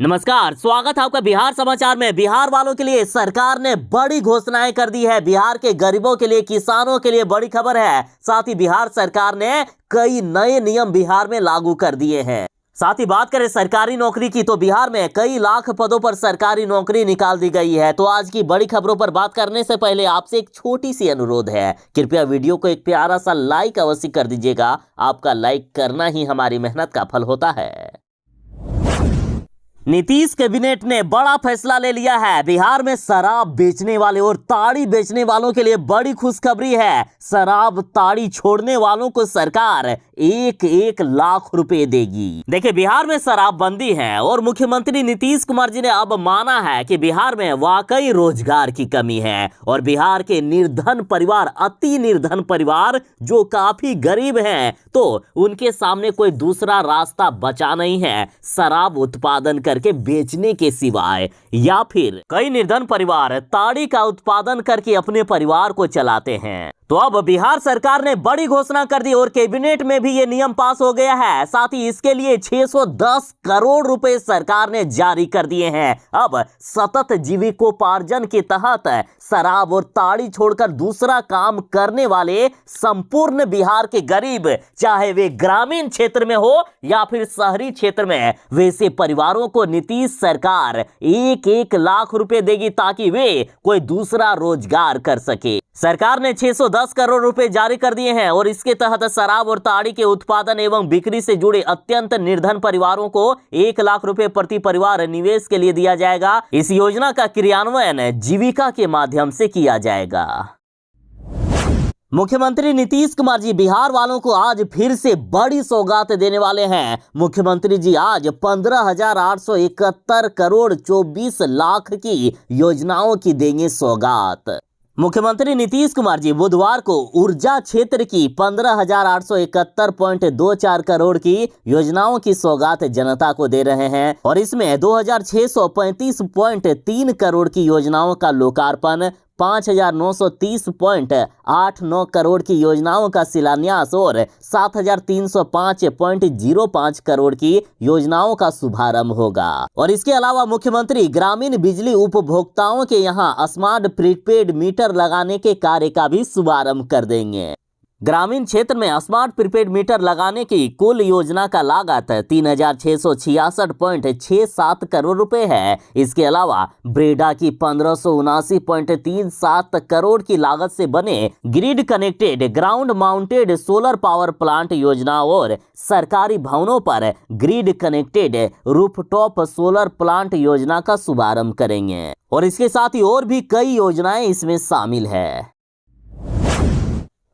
नमस्कार, स्वागत है आपका बिहार समाचार में। बिहार वालों के लिए सरकार ने बड़ी घोषणाएं कर दी है। बिहार के गरीबों के लिए, किसानों के लिए बड़ी खबर है। साथ ही बिहार सरकार ने कई नए नियम बिहार में लागू कर दिए हैं। साथ ही बात करें सरकारी नौकरी की, तो बिहार में कई लाख पदों पर सरकारी नौकरी निकाल दी गई है। तो आज की बड़ी खबरों पर बात करने से पहले आपसे एक छोटी सी अनुरोध है, कृपया वीडियो को एक प्यारा सा लाइक अवश्य कर दीजिएगा। आपका लाइक करना ही हमारी मेहनत का फल होता है। नीतीश कैबिनेट ने बड़ा फैसला ले लिया है। बिहार में शराब बेचने वाले और ताड़ी बेचने वालों के लिए बड़ी खुशखबरी है। शराब ताड़ी छोड़ने वालों को सरकार 1-1 लाख रुपए देगी। देखिए, बिहार में शराबबंदी है और मुख्यमंत्री नीतीश कुमार जी ने अब माना है कि बिहार में वाकई रोजगार की कमी है और बिहार के निर्धन परिवार, अति निर्धन परिवार जो काफी गरीब हैं, तो उनके सामने कोई दूसरा रास्ता बचा नहीं है शराब उत्पादन करके बेचने के सिवाय, या फिर कई निर्धन परिवार ताड़ी का उत्पादन करके अपने परिवार को चलाते हैं। तो अब बिहार सरकार ने बड़ी घोषणा कर दी और कैबिनेट में भी ये नियम पास हो गया है। साथ ही इसके लिए 610 करोड़ रुपए सरकार ने जारी कर दिए हैं। अब सतत जीविकोपार्जन के तहत शराब और ताड़ी छोड़कर दूसरा काम करने वाले संपूर्ण बिहार के गरीब, चाहे वे ग्रामीण क्षेत्र में हो या फिर शहरी क्षेत्र में, वैसे परिवारों को नीतीश सरकार 1-1 लाख रुपए देगी ताकि वे कोई दूसरा रोजगार कर सके। सरकार ने 610 करोड़ रुपए जारी कर दिए हैं और इसके तहत शराब और ताड़ी के उत्पादन एवं बिक्री से जुड़े अत्यंत निर्धन परिवारों को 1 लाख रुपए प्रति परिवार निवेश के लिए दिया जाएगा। इस योजना का क्रियान्वयन जीविका के माध्यम से किया जाएगा। मुख्यमंत्री नीतीश कुमार जी बिहार वालों को आज फिर से बड़ी सौगात देने वाले हैं। मुख्यमंत्री जी आज 15,871 करोड़ 24 लाख की योजनाओं की देंगे सौगात। मुख्यमंत्री नीतीश कुमार जी बुधवार को ऊर्जा क्षेत्र की 15,871.24 करोड़ की योजनाओं की सौगात जनता को दे रहे हैं और इसमें 2,635.3 करोड़ की योजनाओं का लोकार्पण, 5,930.89 करोड़ की योजनाओं का शिलान्यास और 7,305.05 करोड़ की योजनाओं का शुभारंभ होगा। और इसके अलावा मुख्यमंत्री ग्रामीण बिजली उपभोक्ताओं के यहां स्मार्ट प्रीपेड मीटर लगाने के कार्य का भी शुभारंभ कर देंगे। ग्रामीण क्षेत्र में स्मार्ट प्रीपेड मीटर लगाने की कुल योजना का लागत 3,666.67 करोड़ रुपए है। इसके अलावा ब्रेडा की 1,579.37 करोड़ की लागत से बने grid connected ground mounted solar power plant योजना और सरकारी भवनों पर grid connected rooftop solar plant योजना का शुभारंभ करेंगे। और इसके साथ ही और भी कई योजनाएं इसमें शामिल है।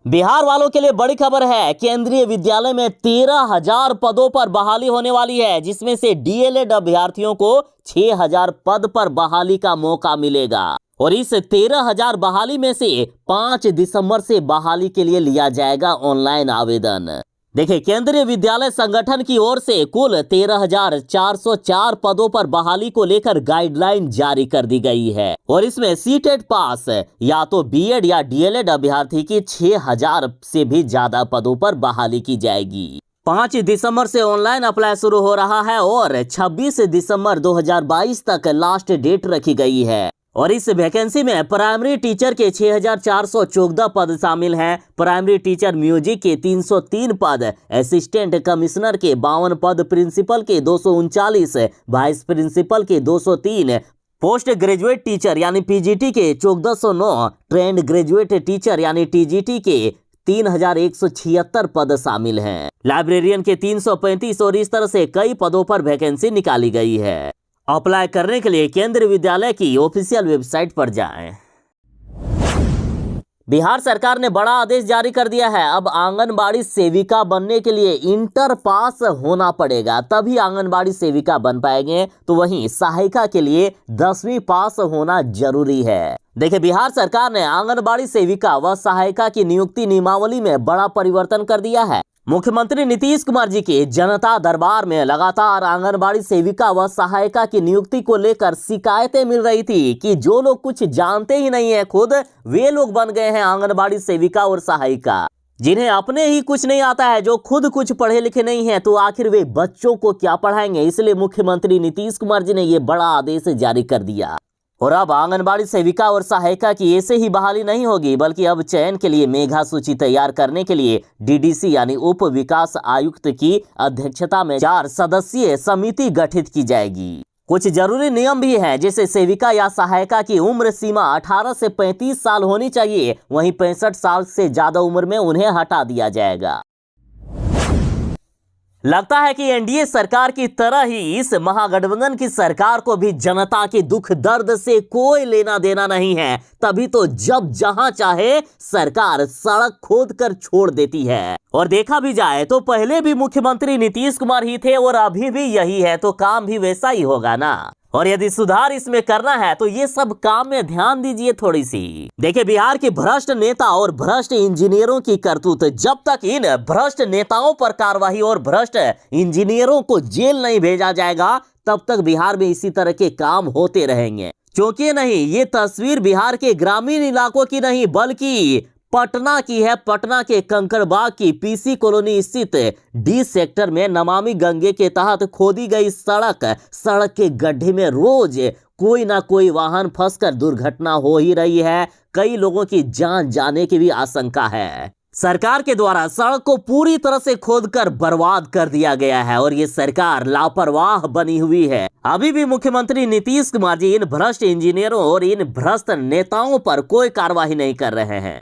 बिहार वालों के लिए बड़ी खबर है। केंद्रीय विद्यालय में 13,000 पदों पर बहाली होने वाली है, जिसमें से डीएलएड अभ्यर्थियों को 6,000 पद पर बहाली का मौका मिलेगा। और इस 13,000 बहाली में से 5 दिसंबर से बहाली के लिए लिया जाएगा ऑनलाइन आवेदन। देखिए, केंद्रीय विद्यालय संगठन की ओर से कुल 13,404 पदों पर बहाली को लेकर गाइडलाइन जारी कर दी गई है और इसमें सीटेट पास या तो बीएड या डीएलएड अभ्यर्थी की 6,000 से भी ज्यादा पदों पर बहाली की जाएगी। 5 दिसंबर से ऑनलाइन अप्लाई शुरू हो रहा है और 26 दिसंबर 2022 तक लास्ट डेट रखी गई है। और इस वैकेंसी में प्राइमरी टीचर के 6,414 पद शामिल हैं। प्राइमरी टीचर म्यूजिक के 303 पद, असिस्टेंट कमिश्नर के 52 पद, प्रिंसिपल के 239, वाइस प्रिंसिपल के 203, पोस्ट ग्रेजुएट टीचर यानी पीजीटी के 1409, ट्रेंड ग्रेजुएट टीचर यानी टीजीटी के 3,176 पद शामिल हैं। लाइब्रेरियन के 335 और इस तरह से कई पदों पर वैकेंसी निकाली गई है। अप्लाई करने के लिए केंद्रीय विद्यालय की ऑफिशियल वेबसाइट पर जाएं। बिहार सरकार ने बड़ा आदेश जारी कर दिया है। अब आंगनबाड़ी सेविका बनने के लिए इंटर पास होना पड़ेगा, तभी आंगनबाड़ी सेविका बन पाएंगे। तो वहीं सहायिका के लिए 10वीं पास होना जरूरी है। देखिए, बिहार सरकार ने आंगनबाड़ी सेविका व सहायिका की नियुक्ति नियमावली में बड़ा परिवर्तन कर दिया है। मुख्यमंत्री नीतीश कुमार जी के जनता दरबार में लगातार आंगनबाड़ी सेविका व सहायिका की नियुक्ति को लेकर शिकायतें मिल रही थी कि जो लोग कुछ जानते ही नहीं है खुद, वे लोग बन गए हैं आंगनबाड़ी सेविका और सहायिका। जिन्हें अपने ही कुछ नहीं आता है, जो खुद कुछ पढ़े लिखे नहीं है, तो आखिर वे बच्चों को क्या पढ़ाएंगे। इसलिए मुख्यमंत्री नीतीश कुमार जी ने ये बड़ा आदेश जारी कर दिया। और अब आंगनबाड़ी सेविका और सहायिका की ऐसे ही बहाली नहीं होगी, बल्कि अब चयन के लिए मेधा सूची तैयार करने के लिए डीडीसी यानी उप विकास आयुक्त की अध्यक्षता में 4 सदस्यीय समिति गठित की जाएगी। कुछ जरूरी नियम भी हैं, जैसे सेविका या सहायिका की उम्र सीमा 18 से 35 साल होनी चाहिए, वहीं 65 साल से ज्यादा उम्र में उन्हें हटा दिया जाएगा। लगता है कि एनडीए सरकार की तरह ही इस महागठबंधन की सरकार को भी जनता के दुख दर्द से कोई लेना देना नहीं है, तभी तो जब जहां चाहे सरकार सड़क खोद कर छोड़ देती है। और देखा भी जाए तो पहले भी मुख्यमंत्री नीतीश कुमार ही थे और अभी भी यही है, तो काम भी वैसा ही होगा ना। और यदि सुधार इसमें करना है तो ये सब काम में ध्यान दीजिए थोड़ी सी। देखिए, बिहार के भ्रष्ट नेता और भ्रष्ट इंजीनियरों की करतूत, जब तक इन भ्रष्ट नेताओं पर कार्रवाई और भ्रष्ट इंजीनियरों को जेल नहीं भेजा जाएगा, तब तक बिहार में इसी तरह के काम होते रहेंगे। क्योंकि नहीं, ये तस्वीर बिहार के ग्रामीण इलाकों की नहीं, बल्कि पटना की है। पटना के कंकड़बाग की पीसी कॉलोनी स्थित डी सेक्टर में नमामि गंगे के तहत खोदी गई सड़क के गड्ढे में रोज कोई ना कोई वाहन फंसकर दुर्घटना हो ही रही है। कई लोगों की जान जाने की भी आशंका है। सरकार के द्वारा सड़क को पूरी तरह से खोदकर बर्बाद कर दिया गया है और ये सरकार लापरवाह बनी हुई है। अभी भी मुख्यमंत्री नीतीश कुमार जी इन भ्रष्ट इंजीनियरों और इन भ्रष्ट नेताओं पर कोई कार्रवाई नहीं कर रहे हैं।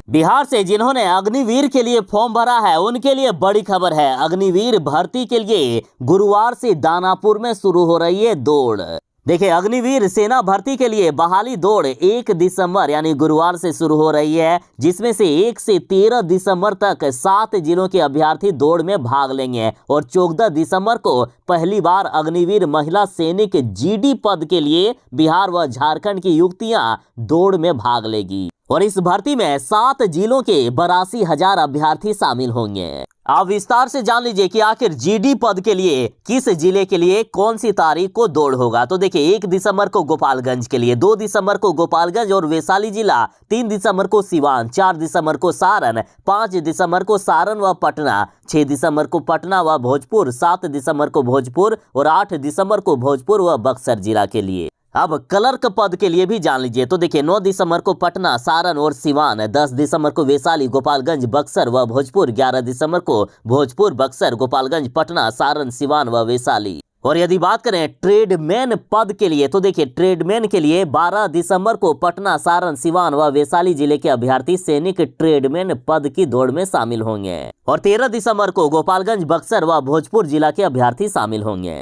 बिहार से जिन्होंने अग्निवीर के लिए फॉर्म भरा है, उनके लिए बड़ी खबर है। अग्निवीर भर्ती के लिए गुरुवार से दानापुर में शुरू हो रही है दौड़। देखिए, अग्निवीर सेना भर्ती के लिए बहाली दौड़ 1 दिसंबर यानी गुरुवार से शुरू हो रही है, जिसमें से 1 से 13 दिसंबर तक 7 जिलों के अभ्यर्थी दौड़ में भाग लेंगे और 14 दिसंबर को पहली बार अग्निवीर महिला सैनिक जीडी पद के लिए बिहार व झारखंड की युवतियां दौड़ में भाग लेगी। और इस भर्ती में 7 जिलों के 82,000 अभ्यर्थी शामिल होंगे। आप विस्तार से जान लीजिए कि आखिर जीडी पद के लिए किस जिले के लिए कौन सी तारीख को दौड़ होगा। तो देखिए, 1 दिसंबर को गोपालगंज के लिए, 2 दिसंबर को गोपालगंज और वैशाली जिला, 3 दिसंबर को सिवान, 4 दिसंबर को सारण, 5 दिसंबर को सारण व पटना, 6 दिसंबर को पटना व भोजपुर, 7 दिसंबर को भोजपुर और 8 दिसंबर को भोजपुर व बक्सर जिला के लिए। अब क्लर्क पद के लिए भी जान लीजिए। तो देखिए, 9 दिसंबर को पटना, सारण और सिवान, 10 दिसंबर को वैशाली, गोपालगंज, बक्सर व भोजपुर, 11 दिसंबर को भोजपुर, बक्सर, गोपालगंज, पटना, सारण, सिवान व वैशाली। और यदि बात करें ट्रेडमैन पद के लिए, तो देखिए, ट्रेडमैन के लिए 12 दिसंबर को पटना, सारण, सिवान व वैशाली जिले के अभ्यर्थी सैनिक ट्रेडमैन पद की दौड़ में शामिल होंगे और 13 दिसंबर को गोपालगंज, बक्सर व भोजपुर जिला के अभ्यर्थी शामिल होंगे।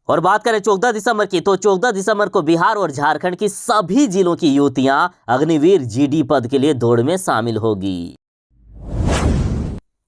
और बात करें 14 दिसंबर की, तो 14 दिसंबर को बिहार और झारखंड की सभी जिलों की युवतियां अग्निवीर जीडी पद के लिए दौड़ में शामिल होगी।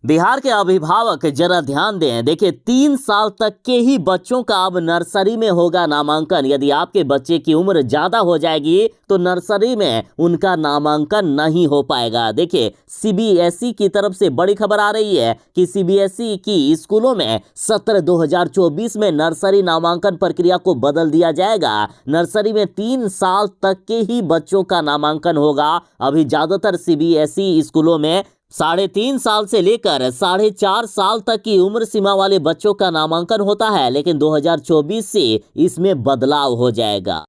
बिहार के अभिभावक जरा ध्यान दें। देखिए, 3 साल तक के ही बच्चों का अब नर्सरी में होगा नामांकन। यदि आपके बच्चे की उम्र ज्यादा हो जाएगी तो नर्सरी में उनका नामांकन नहीं हो पाएगा। देखिए, सीबीएसई की तरफ से बड़ी खबर आ रही है कि सीबीएसई की स्कूलों में सत्र 2024 में नर्सरी नामांकन प्रक्रिया को बदल दिया जाएगा। नर्सरी में 3 साल तक के ही बच्चों का नामांकन होगा। अभी ज्यादातर सीबीएसई स्कूलों में 3.5 साल से लेकर 4.5 साल तक की उम्र सीमा वाले बच्चों का नामांकन होता है, लेकिन 2024 से इसमें बदलाव हो जाएगा।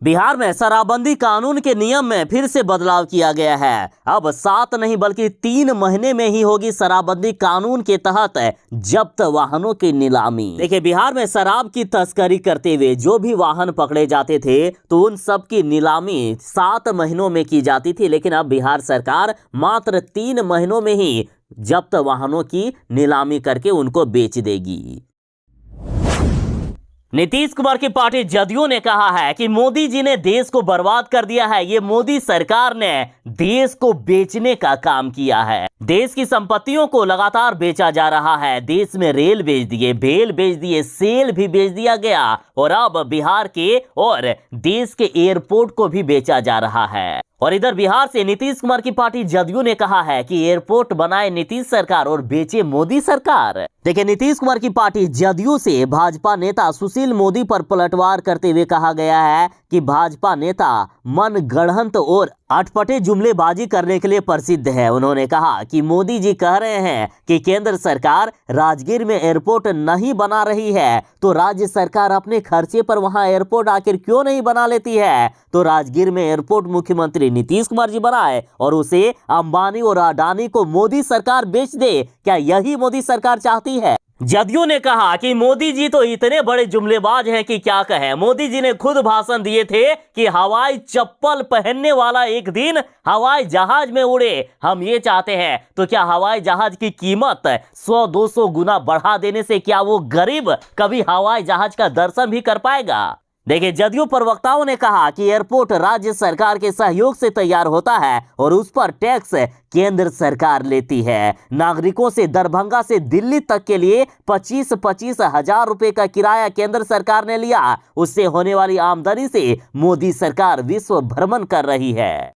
बिहार में शराबबंदी कानून के नियम में फिर से बदलाव किया गया है। अब 7 नहीं बल्कि 3 महीने में ही होगी शराबबंदी कानून के तहत जब्त वाहनों की नीलामी। देखिए, बिहार में शराब की तस्करी करते हुए जो भी वाहन पकड़े जाते थे तो उन सब की नीलामी 7 महीनों में की जाती थी, लेकिन अब बिहार सरकार मात्र 3 महीनों में ही जब्त वाहनों की नीलामी करके उनको बेच देगी। नीतीश कुमार की पार्टी जदयू ने कहा है कि मोदी जी ने देश को बर्बाद कर दिया है। ये मोदी सरकार ने देश को बेचने का काम किया है। देश की संपत्तियों को लगातार बेचा जा रहा है। देश में रेल बेच दिए, बेल बेच दिए, सेल भी बेच दिया गया और अब बिहार के और देश के एयरपोर्ट को भी बेचा जा रहा है। और इधर बिहार से नीतीश कुमार की पार्टी जदयू ने कहा है कि एयरपोर्ट बनाए नीतीश सरकार और बेचे मोदी सरकार। देखिए, नीतीश कुमार की पार्टी जदयू से भाजपा नेता सुशील सुशील मोदी पर पलटवार करते हुए कहा गया है कि भाजपा नेता मनगढ़ंत और अटपटे जुमलेबाजी करने के लिए प्रसिद्ध है। उन्होंने कहा कि मोदी जी कह रहे हैं कि केंद्र सरकार राजगीर में एयरपोर्ट नहीं बना रही है, तो राज्य सरकार अपने खर्चे पर वहां एयरपोर्ट आखिर क्यों नहीं बना लेती है। तो राजगीर में एयरपोर्ट मुख्यमंत्री नीतीश कुमार जी बनाए और उसे अंबानी और अडानी को मोदी सरकार बेच दे। क्या यही मोदी सरकार चाहती है? जदयू ने कहा कि मोदी जी तो इतने बड़े जुमलेबाज हैं कि क्या कहें। मोदी जी ने खुद भाषण दिए थे कि हवाई चप्पल पहनने वाला एक दिन हवाई जहाज में उड़े, हम ये चाहते हैं। तो क्या हवाई जहाज की कीमत 100-200 गुना बढ़ा देने से क्या वो गरीब कभी हवाई जहाज का दर्शन भी कर पाएगा? देखिए, जदयू प्रवक्ताओं ने कहा कि एयरपोर्ट राज्य सरकार के सहयोग से तैयार होता है और उस पर टैक्स केंद्र सरकार लेती है। नागरिकों से दरभंगा से दिल्ली तक के लिए 25-25 हजार रुपए का किराया केंद्र सरकार ने लिया। उससे होने वाली आमदनी से मोदी सरकार विश्व भ्रमण कर रही है।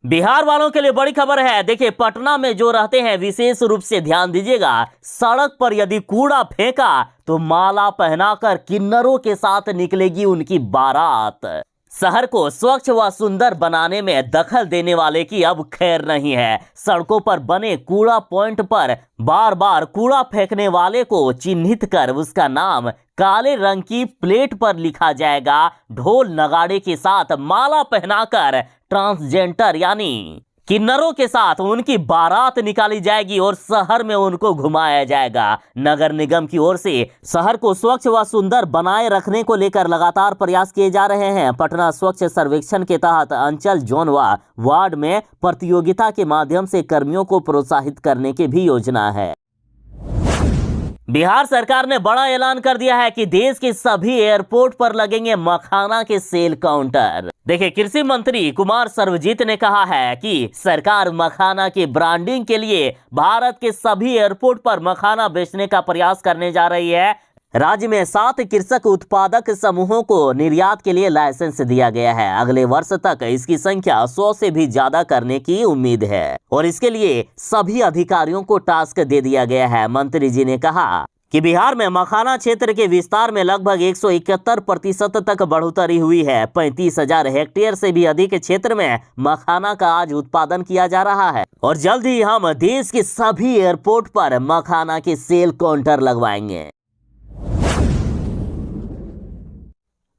बिहार वालों के लिए बड़ी खबर है। देखिए, पटना में जो रहते हैं विशेष रूप से ध्यान दीजिएगा, सड़क पर यदि कूड़ा फेंका तो माला पहनाकर किन्नरों के साथ निकलेगी उनकी बारात। शहर को स्वच्छ व सुंदर बनाने में दखल देने वाले की अब खैर नहीं है। सड़कों पर बने कूड़ा पॉइंट पर बार बार कूड़ा फेंकने वाले को चिन्हित कर उसका नाम काले रंग की प्लेट पर लिखा जाएगा। ढोल नगाड़े के साथ माला पहनाकर ट्रांसजेंडर यानी किन्नरों के साथ उनकी बारात निकाली जाएगी और शहर में उनको घुमाया जाएगा। नगर निगम की ओर से शहर को स्वच्छ व सुंदर बनाए रखने को लेकर लगातार प्रयास किए जा रहे हैं। पटना स्वच्छ सर्वेक्षण के तहत अंचल, जोन व वार्ड में प्रतियोगिता के माध्यम से कर्मियों को प्रोत्साहित करने की भी योजना है। बिहार सरकार ने बड़ा ऐलान कर दिया है कि देश के सभी एयरपोर्ट पर लगेंगे मखाना के सेल काउंटर। देखिए, कृषि मंत्री कुमार सर्वजीत ने कहा है कि सरकार मखाना की ब्रांडिंग के लिए भारत के सभी एयरपोर्ट पर मखाना बेचने का प्रयास करने जा रही है। राज्य में 7 कृषक उत्पादक समूहों को निर्यात के लिए लाइसेंस दिया गया है। अगले वर्ष तक इसकी संख्या 100 से भी ज्यादा करने की उम्मीद है और इसके लिए सभी अधिकारियों को टास्क दे दिया गया है। मंत्री जी ने कहा कि बिहार में मखाना क्षेत्र के विस्तार में लगभग 171% तक बढ़ोतरी हुई है। 35,000 हेक्टेयर से भी अधिक क्षेत्र में मखाना का आज उत्पादन किया जा रहा है और जल्द ही हम देश के सभी एयरपोर्ट पर मखाना के सेल काउंटर लगवाएंगे।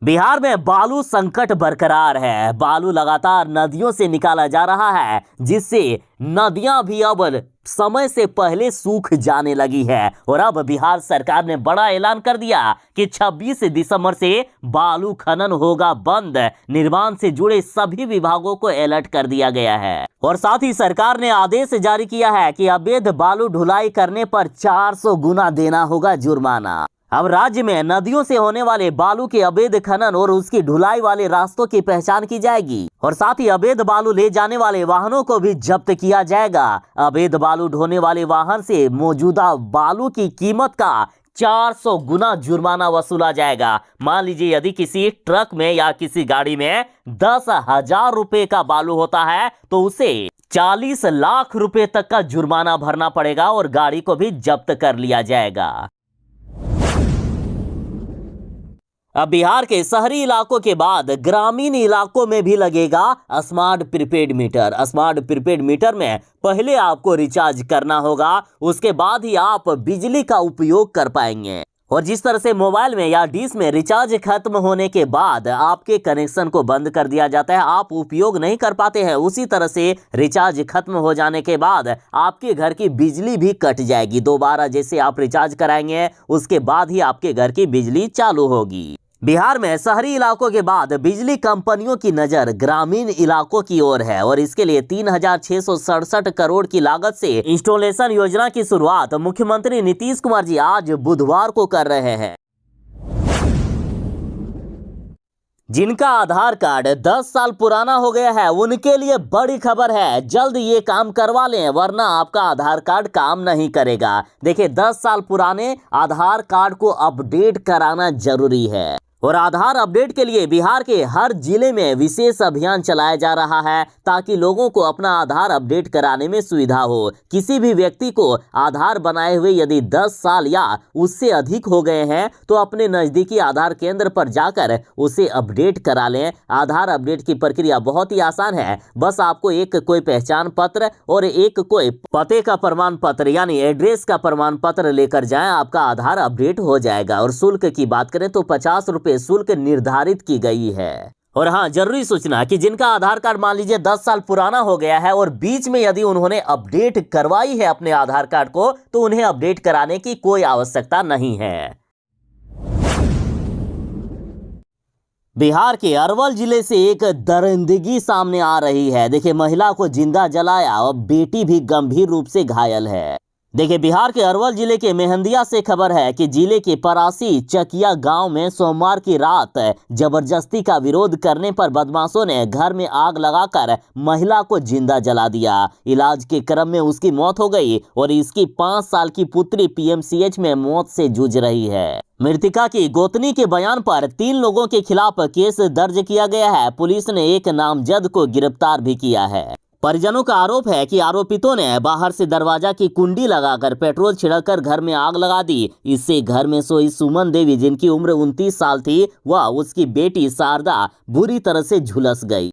बिहार में बालू संकट बरकरार है। बालू लगातार नदियों से निकाला जा रहा है, जिससे नदियां भी अब समय से पहले सूख जाने लगी है और अब बिहार सरकार ने बड़ा ऐलान कर दिया कि 26 दिसंबर से बालू खनन होगा बंद। निर्माण से जुड़े सभी विभागों को अलर्ट कर दिया गया है और साथ ही सरकार ने आदेश जारी किया है कि अवैध बालू ढुलाई करने पर 400 गुना देना होगा जुर्माना। अब राज्य में नदियों से होने वाले बालू के अवैध खनन और उसकी ढुलाई वाले रास्तों की पहचान की जाएगी और साथ ही अवैध बालू ले जाने वाले वाहनों को भी जब्त किया जाएगा। अवैध बालू ढोने वाले वाहन से मौजूदा बालू की कीमत का 400 गुना जुर्माना वसूला जाएगा। मान लीजिए यदि किसी ट्रक में या किसी गाड़ी में 10,000 रुपए का बालू होता है तो उसे 40 लाख रुपए तक का जुर्माना भरना पड़ेगा और गाड़ी को भी जब्त कर लिया जाएगा। अब बिहार के शहरी इलाकों के बाद ग्रामीण इलाकों में भी लगेगा smart prepaid meter. Smart prepaid meter में पहले आपको रिचार्ज करना होगा, उसके बाद ही आप बिजली का उपयोग कर पाएंगे। और जिस तरह से मोबाइल में या डिश में रिचार्ज खत्म होने के बाद आपके कनेक्शन को बंद कर दिया जाता है, आप उपयोग नहीं कर पाते हैं, उसी तरह से रिचार्ज खत्म हो जाने के बाद आपके घर की बिजली भी कट जाएगी। दोबारा जैसे आप रिचार्ज कराएंगे उसके बाद ही आपके घर की बिजली चालू होगी। बिहार में शहरी इलाकों के बाद बिजली कंपनियों की नजर ग्रामीण इलाकों की ओर है और इसके लिए 3,667 करोड़ की लागत से इंस्टॉलेशन योजना की शुरुआत मुख्यमंत्री नीतीश कुमार जी आज बुधवार को कर रहे हैं। जिनका आधार कार्ड 10 साल पुराना हो गया है उनके लिए बड़ी खबर है, जल्द ये काम करवा लें वरना आपका आधार कार्ड काम नहीं करेगा। देखिए, 10 साल पुराने आधार कार्ड को अपडेट कराना जरूरी है और आधार अपडेट के लिए बिहार के हर जिले में विशेष अभियान चलाया जा रहा है ताकि लोगों को अपना आधार अपडेट कराने में सुविधा हो। किसी भी व्यक्ति को आधार बनाए हुए यदि 10 साल या उससे अधिक हो गए हैं तो अपने नज़दीकी आधार केंद्र पर जाकर उसे अपडेट करा लें। आधार अपडेट की प्रक्रिया बहुत ही आसान है। बस आपको एक कोई पहचान पत्र और एक कोई पते का प्रमाण पत्र यानी एड्रेस का प्रमाण पत्र लेकर जाएं, आपका आधार अपडेट हो जाएगा। और शुल्क की बात करें तो 50 रुपये शुल्क निर्धारित की गई है। और हाँ, जरूरी सूचना कि जिनका आधार कार्ड मान लीजिए 10 साल पुराना हो गया है और बीच में यदि उन्होंने अपडेट करवाई है अपने आधार कार्ड को तो उन्हें अपडेट कराने की कोई आवश्यकता नहीं है। बिहार के अरवल जिले से एक दरिंदगी सामने आ रही है। देखिए, महिला को जिंदा जलाया और बेटी भी गंभीर रूप से घायल है। देखिए, बिहार के अरवल जिले के मेहंदिया से खबर है कि जिले के परासी चकिया गांव में सोमवार की रात जबरदस्ती का विरोध करने पर बदमाशों ने घर में आग लगाकर महिला को जिंदा जला दिया। इलाज के क्रम में उसकी मौत हो गई और इसकी 5 साल की पुत्री पीएमसीएच में मौत से जूझ रही है। मृतका की गोतनी के बयान पर 3 लोगों के खिलाफ केस दर्ज किया गया है। पुलिस ने एक नामजद को गिरफ्तार भी किया है। परिजनों का आरोप है कि आरोपितों ने बाहर से दरवाजा की कुंडी लगाकर पेट्रोल छिड़ककर घर में आग लगा दी। इससे घर में सोई सुमन देवी, जिनकी उम्र 29 साल थी, वह उसकी बेटी शारदा बुरी तरह से झुलस गई।